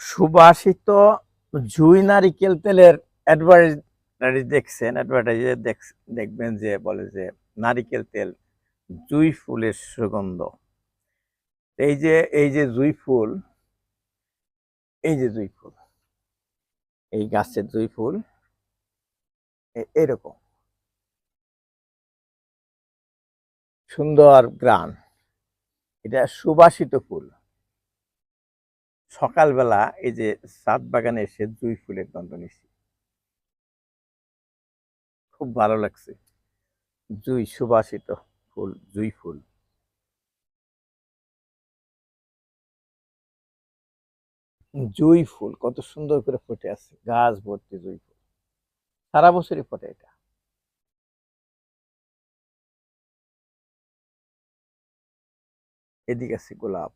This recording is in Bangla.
সুবাসিত জুঁই নারিকেল তেলের অ্যাডভার্টাইজ দেখছেন, অ্যাডভার্টাইজে দেখবেন যে বলে যে নারিকেল তেল জুঁই ফুলের সুগন্ধ। এই যে জুঁই ফুল, এই যে জুঁই ফুল, এই গাছের জুঁই ফুল এরকম সুন্দর গ্রান, এটা সুবাসিত ফুল। সকালবেলা এই যে ছাদ বাগানে এসে জুঁই ফুলের গন্ধ নিচ্ছি, খুব ভালো লাগছে। জুঁই সুবাসিত ফুল, জুঁই ফুল, জুঁই ফুল কত সুন্দর করে ফুটে আছে, গাছ ভর্তি জুঁই ফুল, সারা বছরই ফোটে এটা। এদিকে আছে গোলাপ,